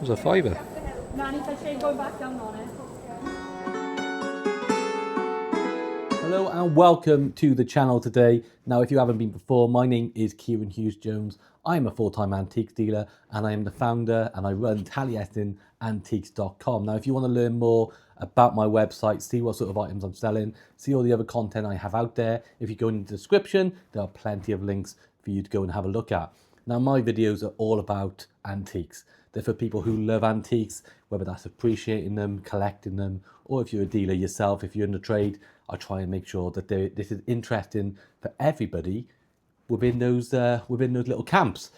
was a fiver. Hello and welcome to the channel today. Now, if you haven't been before, my name is Kieran Hughes Jones. I am a full-time antiques dealer and I am the founder and I run TaliesinAntiques.com. Now, if you want to learn more about my website, see what sort of items I'm selling, see all the other content I have out there, if you go in the description, there are plenty of links for you to go and have a look at. Now, my videos are all about antiques. They're for people who love antiques, whether that's appreciating them, collecting them, or if you're a dealer yourself, if you're in the trade, I try and make sure that this is interesting for everybody within those little camps.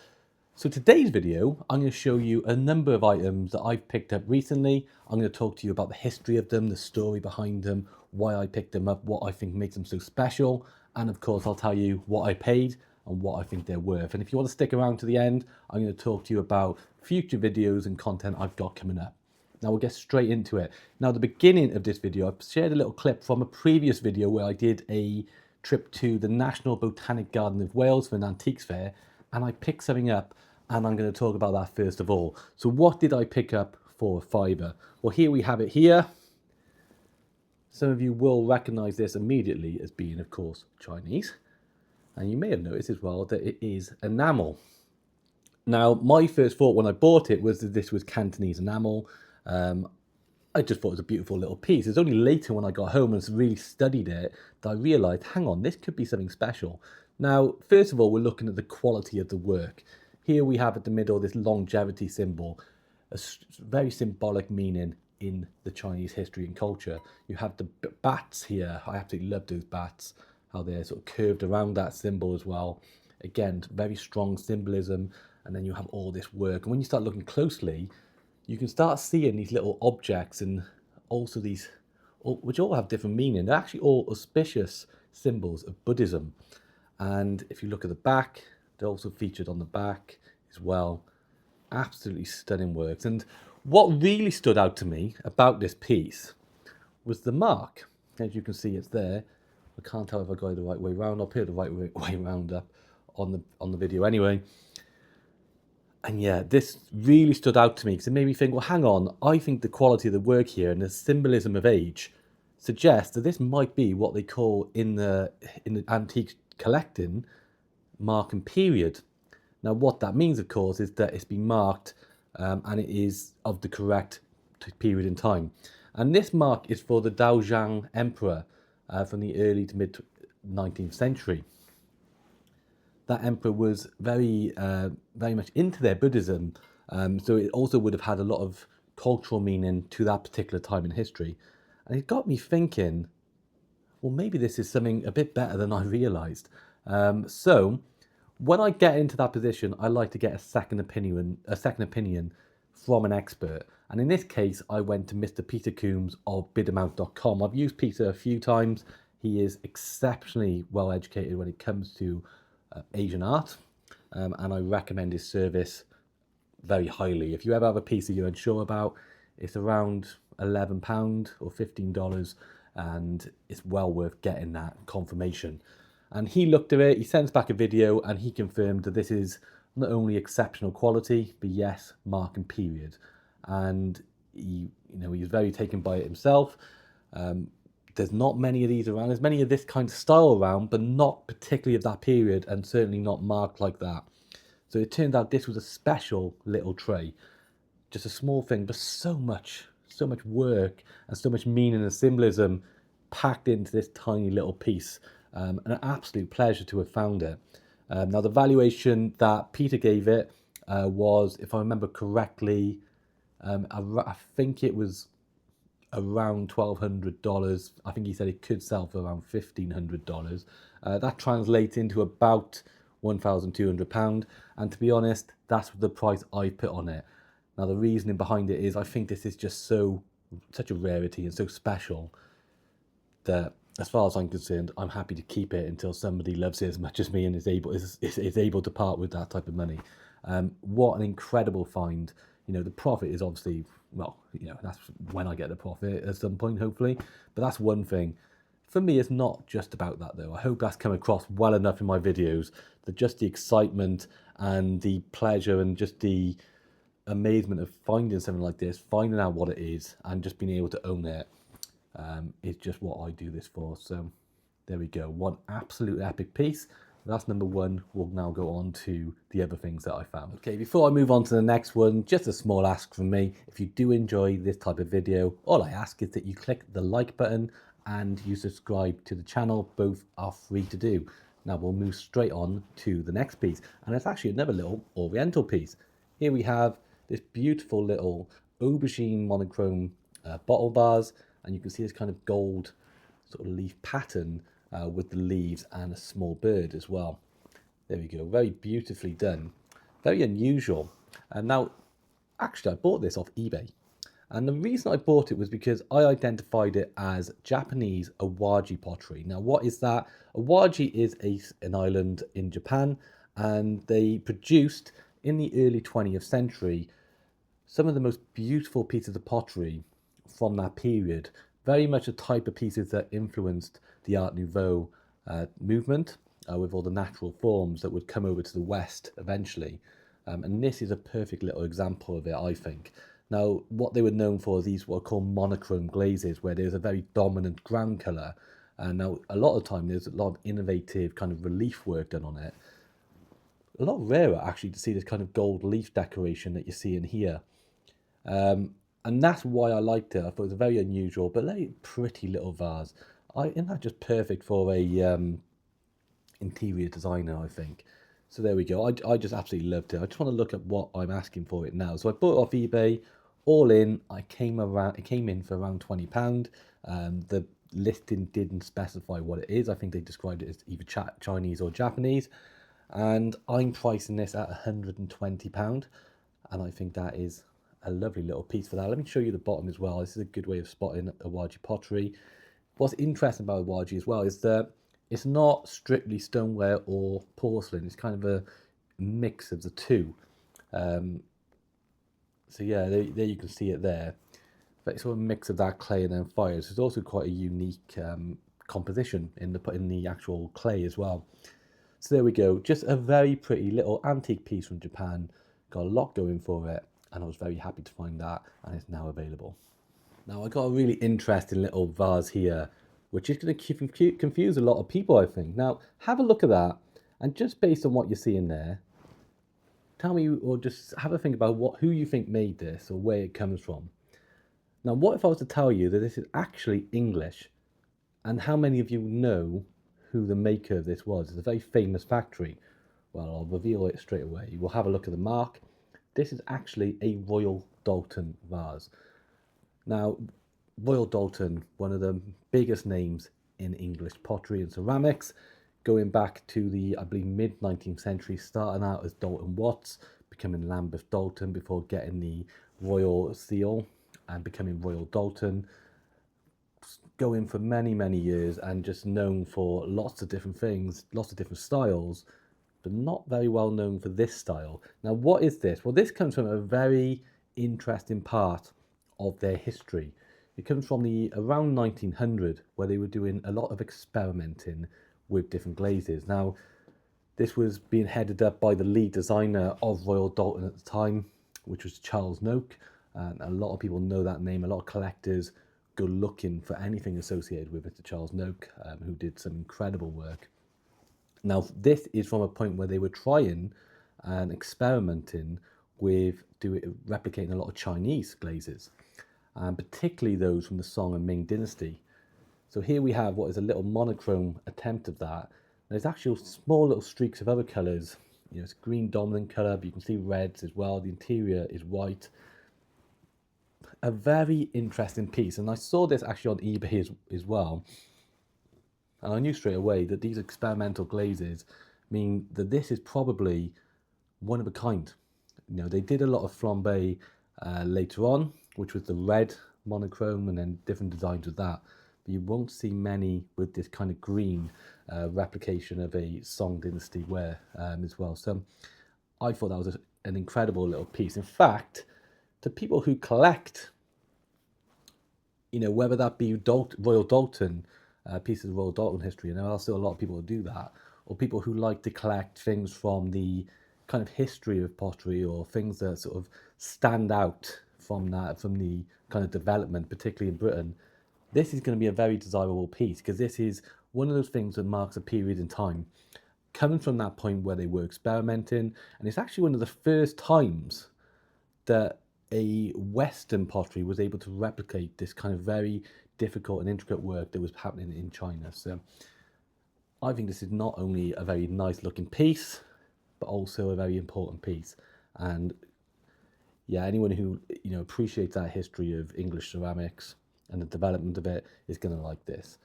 So today's video, I'm going to show you a number of items that I've picked up recently. I'm going to talk to you about the history of them, the story behind them, why I picked them up, what I think makes them so special, and of course I'll tell you what I paid and what I think they're worth. And if you want to stick around to the end, I'm going to talk to you about future videos and content I've got coming up. Now we'll get straight into it. Now at the beginning of this video, I've shared a little clip from a previous video where I did a trip to the National Botanic Garden of Wales for an antiques fair, and I picked something up, and I'm going to talk about that first of all. So what did I pick up for a fiver? Well, here we have it here. Some of you will recognize this immediately as being, of course, Chinese. And you may have noticed as well that it is enamel. Now, my first thought when I bought it was that this was Cantonese enamel. I just thought it was a beautiful little piece. It's only later when I got home and really studied it that I realised, hang on, this could be something special. Now, first of all, we're looking at the quality of the work. Here we have at the middle this longevity symbol, a very symbolic meaning in the Chinese history and culture. You have the bats here. I absolutely love those bats, how they're sort of curved around that symbol as well. Again, very strong symbolism. And then you have all this work. And when you start looking closely, you can start seeing these little objects and also these, which all have different meaning. They're actually all auspicious symbols of Buddhism. And if you look at the back, they're also featured on the back as well. Absolutely stunning works. And what really stood out to me about this piece was the mark. As you can see, it's there. I can't tell if I got it the right way round. I'll put it the right way round up on the video anyway. And yeah, this really stood out to me because it made me think, well, hang on, I think the quality of the work here and the symbolism of age suggests that this might be what they call in the antique collecting mark and period. Now, what that means, of course, is that it's been marked and it is of the correct period in time. And this mark is for the Daoguang Emperor from the early to mid 19th century. That emperor was very much into their Buddhism, so it also would have had a lot of cultural meaning to that particular time in history. And it got me thinking, well, maybe this is something a bit better than I realised. So when I get into that position, I like to get a second opinion from an expert. And in this case, I went to Mr. Peter Coombs of bidamount.com. I've used Peter a few times. He is exceptionally well educated when it comes to Asian art, and I recommend his service very highly. If you ever have a piece that you're unsure about, it's around £11 or $15, and it's well worth getting that confirmation. And he looked at it, he sends back a video, and he confirmed that this is not only exceptional quality, but yes, mark and period. And he was very taken by it himself. There's not many of these around. There's many of this kind of style around, but not particularly of that period, and certainly not marked like that. So it turned out this was a special little tray. Just a small thing, but so much work and so much meaning and symbolism packed into this tiny little piece. An absolute pleasure to have found it. Now the valuation that Peter gave it was, if I remember correctly, I think it was around $1,200. I think he said it could sell for around $1,500. That translates into about £1,200. And to be honest, that's the price I put on it. Now the reasoning behind it is I think this is just such a rarity and so special that, as far as I'm concerned, I'm happy to keep it until somebody loves it as much as me and is able to part with that type of money. What an incredible find. The profit is obviously, well, that's when I get the profit at some point, hopefully. But that's one thing. For me, it's not just about that, though. I hope that's come across well enough in my videos, that just the excitement and the pleasure and just the amazement of finding something like this, finding out what it is, and just being able to own it is just what I do this for. So there we go, one absolute epic piece. That's number one. We'll now go on to the other things that I found. Okay, before I move on to the next one, just a small ask from me. If you do enjoy this type of video, all I ask is that you click the like button and you subscribe to the channel. Both are free to do. Now we'll move straight on to the next piece, and it's actually another little oriental piece. Here we have this beautiful little aubergine monochrome bottle vase, and you can see this kind of gold sort of leaf pattern with the leaves and a small bird as well. There we go, very beautifully done, very unusual. And now, actually I bought this off eBay, and the reason I bought it was because I identified it as Japanese Awaji pottery. Now what is that? Awaji is an island in Japan, and they produced in the early 20th century some of the most beautiful pieces of pottery from that period. Very much a type of pieces that influenced the Art Nouveau movement with all the natural forms that would come over to the West eventually. And this is a perfect little example of it, I think. Now, what they were known for is these what are called monochrome glazes, where there's a very dominant ground colour. And now, a lot of the time, there's a lot of innovative kind of relief work done on it. A lot rarer, actually, to see this kind of gold leaf decoration that you see in here. And that's why I liked it. I thought it was a very unusual, but very pretty little vase. Isn't that just perfect for a interior designer, I think. So there we go. I just absolutely loved it. I just want to look at what I'm asking for it now. So I bought it off eBay, all in. It came in for around £20. The listing didn't specify what it is. I think they described it as either Chinese or Japanese. And I'm pricing this at £120. And I think that is a lovely little piece for that. Let me show you the bottom as well. This is a good way of spotting Awaji pottery. What's interesting about Awaji as well is that it's not strictly stoneware or porcelain. It's kind of a mix of the two. So yeah, there you can see it there. But it's sort of a mix of that clay and then fire. So it's also quite a unique composition in the actual clay as well. So there we go. Just a very pretty little antique piece from Japan. Got a lot going for it, and I was very happy to find that, and it's now available. Now I got a really interesting little vase here, which is going to confuse a lot of people, I think. Now have a look at that, and just based on what you see in there, tell me, or just have a think about who you think made this or where it comes from. Now what if I was to tell you that this is actually English, and how many of you know who the maker of this was? It's a very famous factory. Well, I'll reveal it straight away. We'll have a look at the mark. This is actually a Royal Doulton vase. Now, Royal Doulton, one of the biggest names in English pottery and ceramics, going back to the, I believe, mid-19th century, starting out as Doulton Watts, becoming Lambeth Doulton before getting the Royal Seal and becoming Royal Doulton, going for many, many years and just known for lots of different things, lots of different styles, but not very well known for this style. Now, what is this? Well, this comes from a very interesting part of their history. It comes from around 1900, where they were doing a lot of experimenting with different glazes. Now, this was being headed up by the lead designer of Royal Doulton at the time, which was Charles Noke. And a lot of people know that name. A lot of collectors go looking for anything associated with it to Charles Noke, who did some incredible work. Now, this is from a point where they were trying and experimenting with replicating a lot of Chinese glazes, and particularly those from the Song and Ming dynasty. So here we have what is a little monochrome attempt of that. There's actually small little streaks of other colours. You know, it's a green dominant colour, but you can see reds as well. The interior is white. A very interesting piece, and I saw this actually on eBay as well. And I knew straight away that these experimental glazes mean that this is probably one of a kind. You know, they did a lot of flambe later on, which was the red monochrome and then different designs with that. But you won't see many with this kind of green replication of a Song dynasty ware as well. So I thought that was an incredible little piece. In fact, to people who collect, you know, whether that be Royal Doulton, pieces of Royal Doulton history, and there are still a lot of people who do that, or people who like to collect things from the kind of history of pottery or things that sort of stand out from the kind of development, particularly in Britain, this is going to be a very desirable piece because this is one of those things that marks a period in time coming from that point where they were experimenting, and it's actually one of the first times that a Western pottery was able to replicate this kind of very difficult and intricate work that was happening in China. So I think this is not only a very nice looking piece, but also a very important piece. And yeah, anyone who appreciates that history of English ceramics and the development of it is going to like this.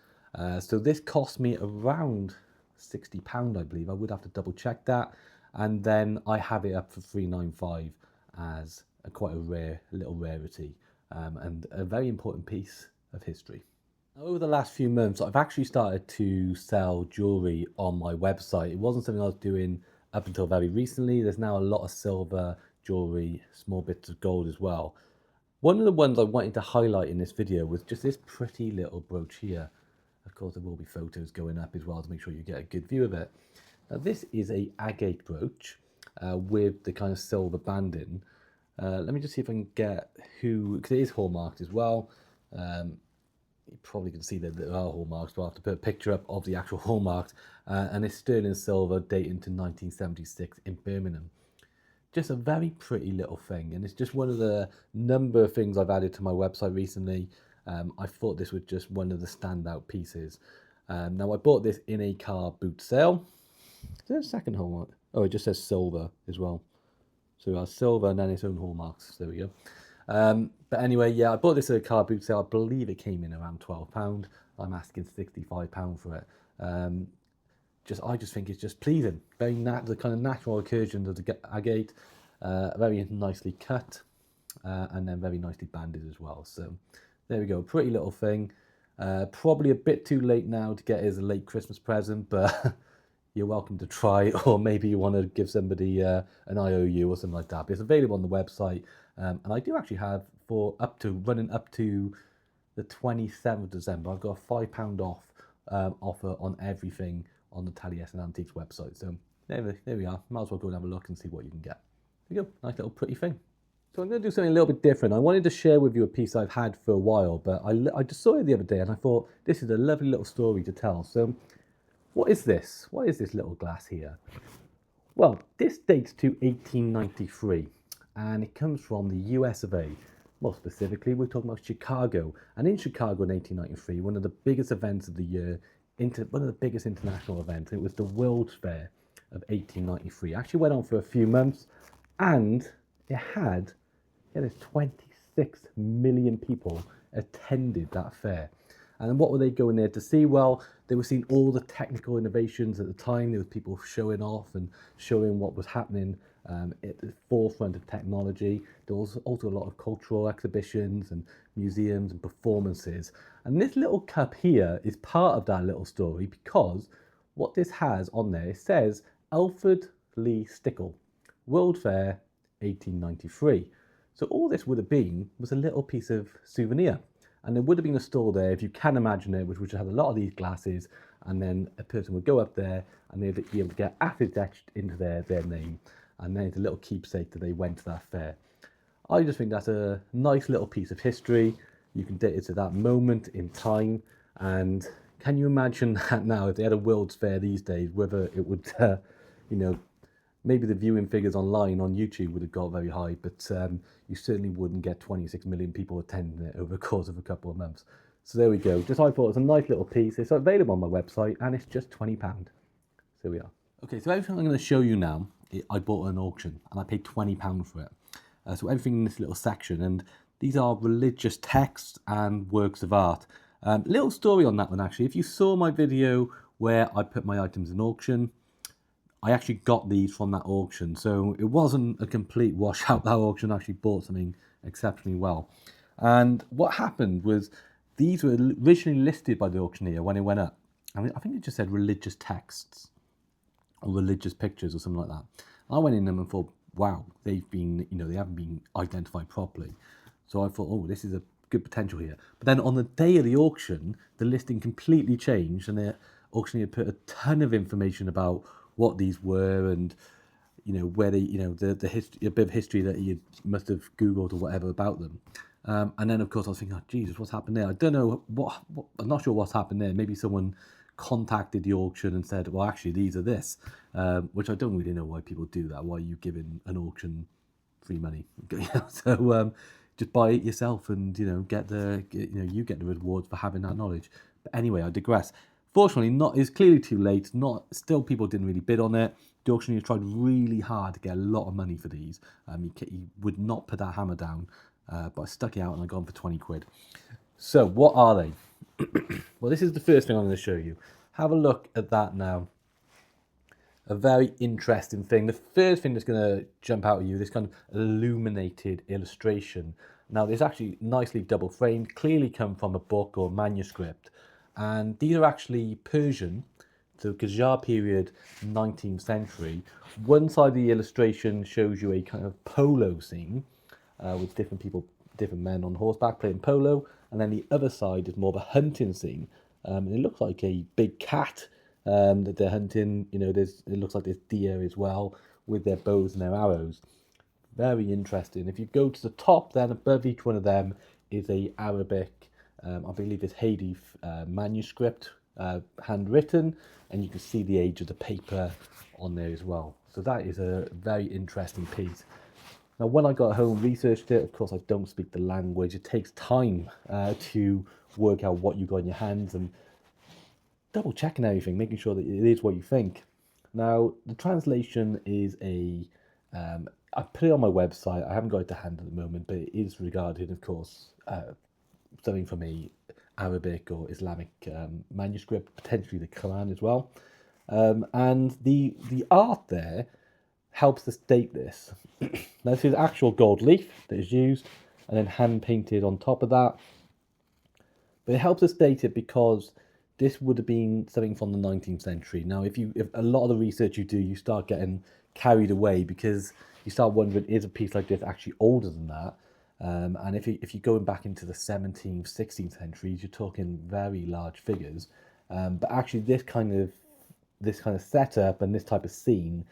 So this cost me around £60, I believe. I would have to double check that. And then I have it up for £395 as quite a rare little rarity and a very important piece of history. Over the last few months, I've actually started to sell jewellery on my website. It wasn't something I was doing up until very recently. There's now a lot of silver jewellery, small bits of gold as well. One of the ones I wanted to highlight in this video was just this pretty little brooch here. Of course, there will be photos going up as well to make sure you get a good view of it. Now, this is a agate brooch with the kind of silver banding. Let me just see if I can get because it is hallmarked as well. You probably can see that there are hallmarks, but I'll have to put a picture up of the actual hallmarks. And it's sterling silver dating to 1976 in Birmingham. Just a very pretty little thing, and it's just one of the number of things I've added to my website recently. I thought this was just one of the standout pieces. Now I bought this in a car boot sale. Is there a second hallmark? Oh, it just says silver as well. So it has silver and then its own hallmarks. There we go. But anyway, yeah, I bought this at a car boot sale. I believe it came in around £12. I'm asking £65 for it. I just think it's just pleasing. Very the kind of natural incursions of the agate, very nicely cut, and then very nicely banded as well. So there we go, pretty little thing. Probably a bit too late now to get as a late Christmas present, but you're welcome to try, or maybe you want to give somebody an IOU or something like that. But it's available on the website, and I do actually have running up to the 27th of December. I've got a £5 off offer on everything on the Taliesin Antiques website. So there we are. Might as well go and have a look and see what you can get. There you go, nice little pretty thing. So I'm going to do something a little bit different. I wanted to share with you a piece I've had for a while, but I just saw it the other day and I thought this is a lovely little story to tell. So what is this? What is this little glass here? Well, this dates to 1893 and it comes from the US of A. More specifically, we're talking about Chicago. And in Chicago in 1893, one of the biggest events of the year, one of the biggest international events, it was the World's Fair of 1893. It actually went on for a few months and it had 26 million people attended that fair. And what were they going there to see? Well, they were seeing all the technical innovations at the time. There was people showing off and showing what was happening at the forefront of technology. There was also a lot of cultural exhibitions and museums and performances. And this little cup here is part of that little story because what this has on there, it says Alfred Lee Stickle, World Fair 1893. So all this would have been was a little piece of souvenir. And there would have been a store there, if you can imagine it, which would have a lot of these glasses, and then a person would go up there and they'd be able to get acids etched into their name, and then it's a little keepsake that they went to that fair. I just think that's a nice little piece of history. You can date it to that moment in time, and can you imagine that now if they had a World's Fair these days, whether it would, maybe the viewing figures online on YouTube would have got very high, but you certainly wouldn't get 26 million people attending it over the course of a couple of months. So there we go. Just I thought it was a nice little piece. It's available on my website and it's just £20. So here we are. Okay, so everything I'm going to show you now, I bought at an auction and I paid £20 for it. So everything in this little section, and these are religious texts and works of art. Little story on that one actually. If you saw my video where I put my items in auction, I actually got these from that auction, so it wasn't a complete washout. That auction actually bought something exceptionally well. And what happened was these were originally listed by the auctioneer when it went up. I mean, I think it just said religious texts or religious pictures or something like that. I went in them and thought, wow, they've been, they haven't been identified properly. So I thought, oh, this is a good potential here. But then on the day of the auction, the listing completely changed and the auctioneer put a ton of information about what these were and where they, the history, a bit of history that you must have Googled or whatever about them. And then, of course, I was thinking, oh, Jesus, what's happened there? I don't know what I'm not sure what's happened there. Maybe someone contacted the auction and said, well, actually, these are this, which I don't really know why people do that. Why are you giving an auction free money? So just buy it yourself and, get the rewards for having that knowledge. But anyway, I digress. Fortunately, it's clearly too late. Still, people didn't really bid on it. The auctioneer tried really hard to get a lot of money for these. He would not put that hammer down, but I stuck it out and I got them for 20 quid. So what are they? Well, this is the first thing I'm going to show you. Have a look at that now. A very interesting thing. The first thing that's going to jump out at you, this kind of illuminated illustration. Now, this actually nicely double framed, clearly come from a book or manuscript. And these are actually Persian, so Qajar period, 19th century. One side of the illustration shows you a kind of polo scene with different men on horseback playing polo. And then the other side is more of a hunting scene. And it looks like a big cat that they're hunting. It looks like there's deer as well with their bows and their arrows. Very interesting. If you go to the top, then above each one of them is a Arabic, I believe it's Hadith manuscript, handwritten, and you can see the age of the paper on there as well. So that is a very interesting piece. Now, when I got home, researched it, of course, I don't speak the language. It takes time to work out what you got in your hands and double checking everything, making sure that it is what you think. Now, the translation is I put it on my website. I haven't got it to hand at the moment, but it is regarded, of course, something from a Arabic or Islamic manuscript, potentially the Quran as well. And the art there helps us date this. Now, this is actual gold leaf that is used and then hand painted on top of that. But it helps us date it because this would have been something from the 19th century. Now, if a lot of the research you do, you start getting carried away because you start wondering, is a piece like this actually older than that? And if you're going back into the 17th, 16th centuries, you're talking very large figures. But actually, this kind of setup and this type of scene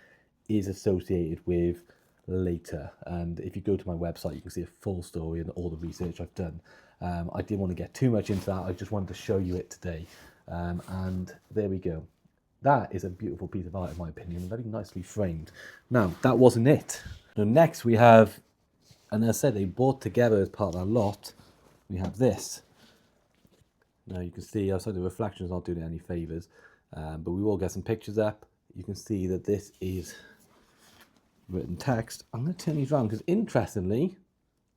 is associated with later. And if you go to my website, you can see a full story and all the research I've done. I didn't want to get too much into that. I just wanted to show you it today. And there we go. That is a beautiful piece of art, in my opinion, very nicely framed. Now, that wasn't it. So next we have, and as I said, they bought together as part of our lot, we have this. Now you can see, outside the reflection's not doing it any favours, but we will get some pictures up. You can see that this is written text. I'm going to turn these around because, interestingly,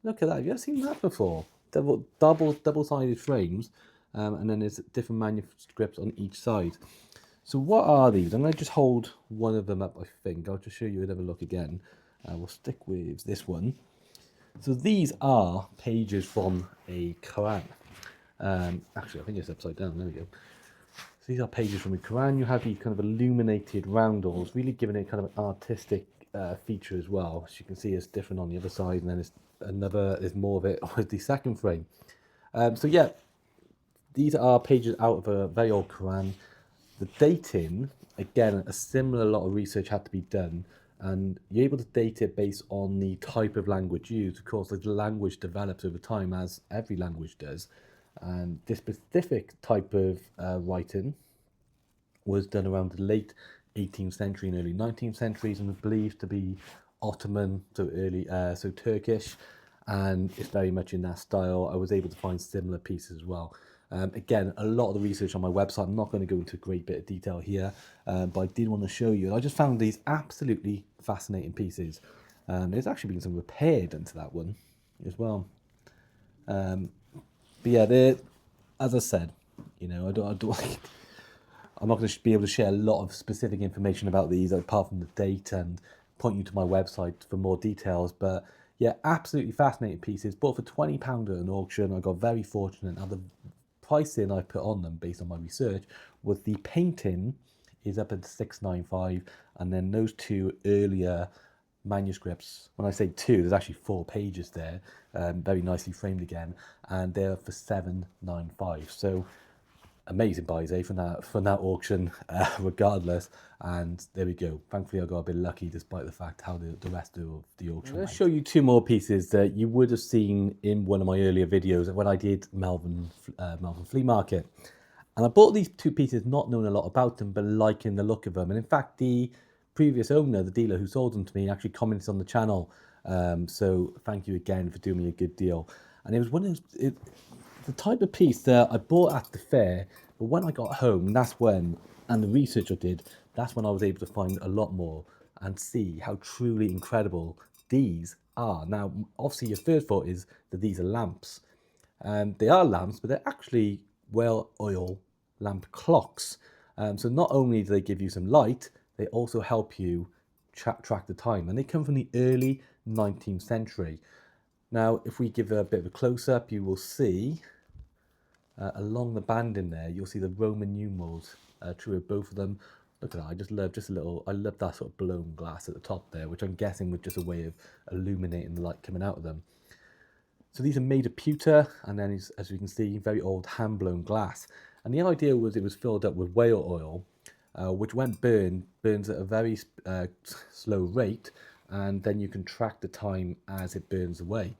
look at that. Have you ever seen that before? Double-sided frames, and then there's different manuscripts on each side. So what are these? I'm going to just hold one of them up, I think. I'll just show you another look again. We'll stick with this one. So these are pages from a Quran. Actually, I think it's upside down. There we go. So these are pages from a Quran. You have these kind of illuminated roundels, really giving it kind of an artistic feature as well. As you can see, it's different on the other side, and then there's more of it with the second frame. So yeah, these are pages out of a very old Quran. The dating, again, a similar lot of research had to be done, and you're able to date it based on the type of language used. Of course, the language develops over time, as every language does, and this specific type of writing was done around the late 18th century and early 19th centuries, and was believed to be Ottoman, so Turkish, and it's very much in that style. I was able to find similar pieces as well. Again, a lot of the research on my website, I'm not going to go into a great bit of detail here, but I did want to show you. I just found these absolutely fascinating pieces. There's actually been some repair done to that one as well. But yeah, as I said, I'm not going to be able to share a lot of specific information about these apart from the date and point you to my website for more details. But yeah, absolutely fascinating pieces. Bought for £20 at an auction. I got very fortunate. Now, the pricing I put on them based on my research was the painting is up at £6.95, and then those two earlier manuscripts, when I say two, there's actually 4 pages there, very nicely framed again, and they're for £7.95. So amazing buys, from that auction, regardless. And there we go. Thankfully, I got a bit lucky, despite the fact how the rest of the auction went. I'll show you two more pieces that you would have seen in one of my earlier videos when I did Melbourne Flea Market. And I bought these two pieces not knowing a lot about them, but liking the look of them. And in fact, the previous owner, the dealer who sold them to me, actually commented on the channel. So thank you again for doing me a good deal. And it was one of those, the type of piece that I bought at the fair, but when I got home, that's when, and the research I did, that's when I was able to find a lot more and see how truly incredible these are. Now, obviously, your first thought is that these are lamps. They are lamps, but they're actually well-oiled lamp clocks. So not only do they give you some light, they also help you track the time. And they come from the early 19th century. Now, if we give a bit of a close-up, you will see along the band in there, you'll see the Roman numerals true of both of them. Look at that, I just love I love that sort of blown glass at the top there, which I'm guessing was just a way of illuminating the light coming out of them. So these are made of pewter, and then, as you can see, very old hand-blown glass. And the idea was it was filled up with whale oil, which when burns at a very slow rate, and then you can track the time as it burns away.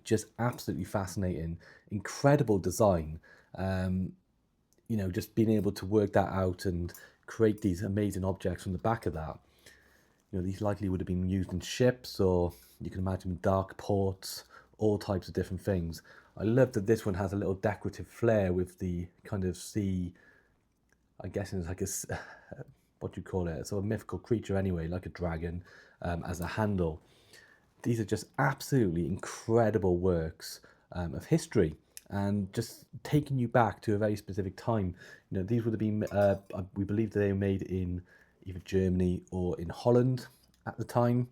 Just absolutely fascinating, incredible design. You know, just being able to work that out and create these amazing objects from the back of that. You know, these likely would have been used in ships, or you can imagine dark ports, all types of different things. I love that this one has a little decorative flair with the kind of sea, I guess it's like a, what do you call it, a sort of mythical creature anyway, like a dragon, as a handle. These are just absolutely incredible works of history, and just taking you back to a very specific time. You know, these would have been, we believe that they were made in either Germany or in Holland at the time.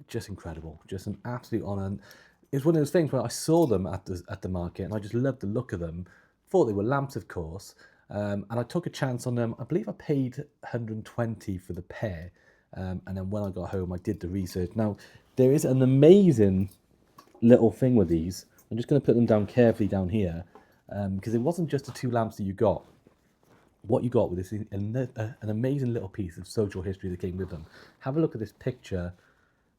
Just incredible, just an absolute honour. And it's one of those things where I saw them at the market, and I just loved the look of them. Thought they were lamps, of course, and I took a chance on them. I believe I paid 120 for the pair, and then when I got home, I did the research. Now, there is an amazing little thing with these. I'm just going to put them down carefully down here, because it wasn't just the two lamps that you got. What you got with this is an amazing little piece of social history that came with them. Have a look at this picture,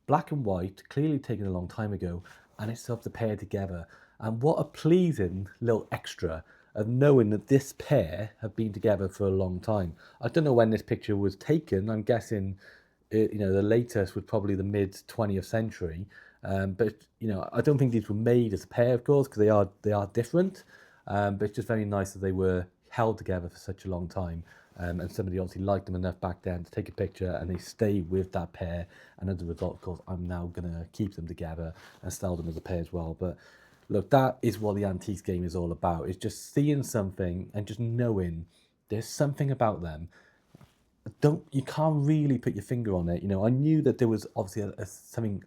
black and white, clearly taken a long time ago, and it's sort of paired together. And what a pleasing little extra of knowing that this pair have been together for a long time. I don't know when this picture was taken. I'm guessing, you know, the latest was probably the mid 20th century. But you know, I don't think these were made as a pair, of course, because they are different. But it's just very nice that they were held together for such a long time. And somebody obviously liked them enough back then to take a picture, and they stay with that pair. And as a result, of course, I'm now going to keep them together and sell them as a pair as well. But look, that is what the antiques game is all about. It's just seeing something and just knowing there's something about them. You can't really put your finger on it. You know, I knew that there was obviously something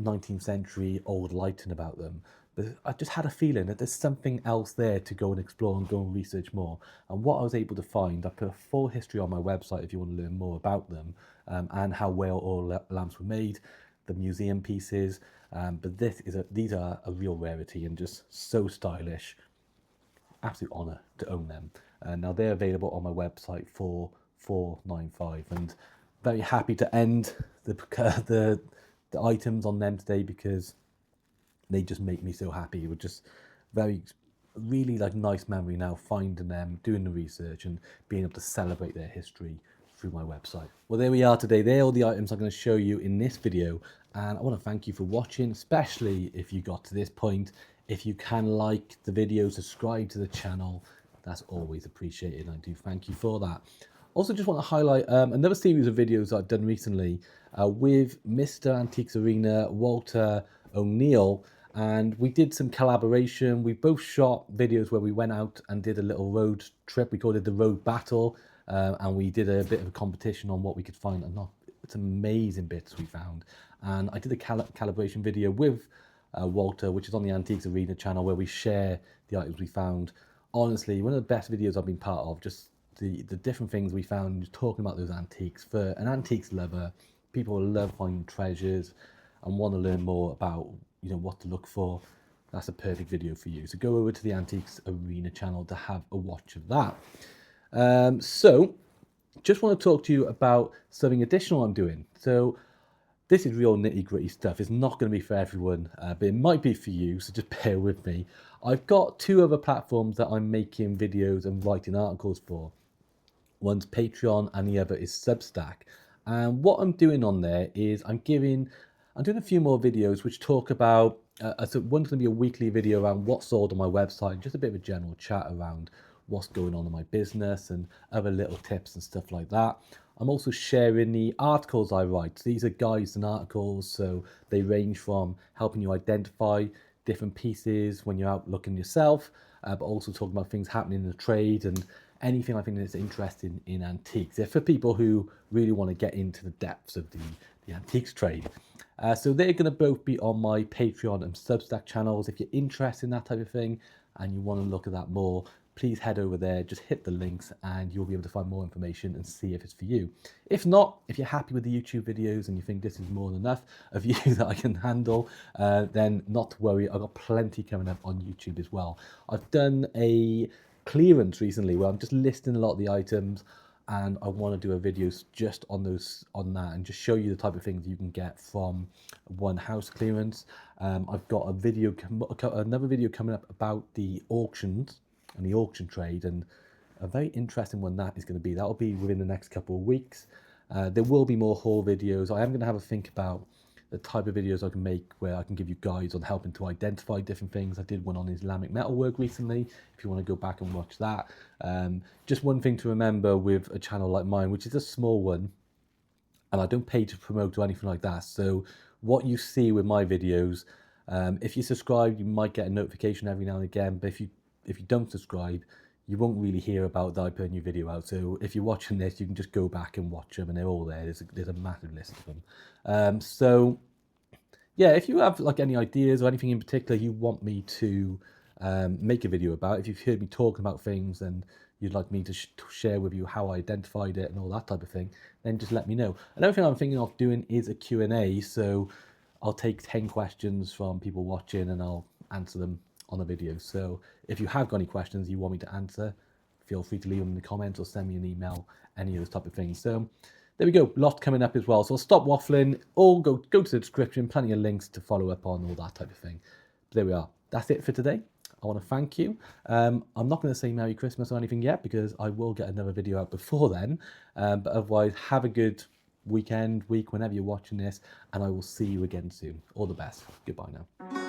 19th century old lighting about them, but I just had a feeling that there's something else there to go and explore and go and research more. And what I was able to find, I put a full history on my website if you want to learn more about them, and how whale oil lamps were made, the museum pieces. But these are a real rarity and just so stylish. Absolute honour to own them. Now they're available on my website for $4.95, and very happy to end the items on them today, because they just make me so happy. It was just really like nice memory now, finding them, doing the research, and being able to celebrate their history through my website. Well, there we are today. They're all the items I'm going to show you in this video, and I want to thank you for watching, especially if you got to this point. If you can like the video, subscribe to the channel, that's always appreciated. I do thank you for that. Also, just want to highlight another series of videos I've done recently with Mr. Antiques Arena, Walter O'Neill, and we did some collaboration. We both shot videos where we went out and did a little road trip. We called it the Road Battle, and we did a bit of a competition on what we could find. And it's amazing bits we found. And I did a calibration video with Walter, which is on the Antiques Arena channel, where we share the items we found. Honestly, one of the best videos I've been part of, just the different things we found, just talking about those antiques. For an antiques lover, people love finding treasures and want to learn more about, you know, what to look for. that's a perfect video for you. So go over to the Antiques Arena channel to have a watch of that. So just want to talk to you about something additional I'm doing. So this is real nitty-gritty stuff. It's not going to be for everyone, but it might be for you, so just bear with me. I've got 2 other platforms that I'm making videos and writing articles for. One's Patreon and the other is Substack. And what I'm doing on there is I'm doing a few more videos which talk about, so one's going to be a weekly video around what's sold on my website, just a bit of a general chat around what's going on in my business and other little tips and stuff like that. I'm also sharing the articles I write. So these are guides and articles, so they range from helping you identify different pieces when you're out looking yourself, but also talking about things happening in the trade and anything I think that's interesting in antiques. They're for people who really want to get into the depths of the antiques trade. So they're going to both be on my Patreon and Substack channels. If you're interested in that type of thing and you want to look at that more, please head over there, just hit the links and you'll be able to find more information and see if it's for you. If not, if you're happy with the YouTube videos and you think this is more than enough of you that I can handle, then not to worry, I've got plenty coming up on YouTube as well. I've done a clearance recently where I'm just listing a lot of the items, and I want to do a video just on that and just show you the type of things you can get from one house clearance. I've got another video coming up about the auctions and the auction trade, and a very interesting one that is going to be. That'll be within the next couple of weeks. There will be more haul videos. I am going to have a think about the type of videos I can make where I can give you guides on helping to identify different things. I did one on Islamic metalwork recently, if you want to go back and watch that. Just one thing to remember with a channel like mine, which is a small one, and I don't pay to promote or anything like that. So what you see with my videos, if you subscribe, you might get a notification every now and again, but if you don't subscribe, you won't really hear about that I put a new video out. So if you're watching this, you can just go back and watch them, and they're all there. There's a massive list of them. So yeah, if you have like any ideas or anything in particular you want me to make a video about, if you've heard me talking about things and you'd like me to share with you how I identified it and all that type of thing, then just let me know. Another thing I'm thinking of doing is a Q&A. So I'll take 10 questions from people watching and I'll answer them on a video. So if you have got any questions you want me to answer, feel free to leave them in the comments or send me an email, any of those type of things. So there we go, lot coming up as well. So I'll stop waffling, or go to the description, plenty of links to follow up on, all that type of thing. But there we are, that's it for today. I want to thank you. I'm not going to say Merry Christmas or anything yet because I will get another video out before then, but otherwise have a good week, whenever you're watching this, and I will see you again soon. All the best. Goodbye now.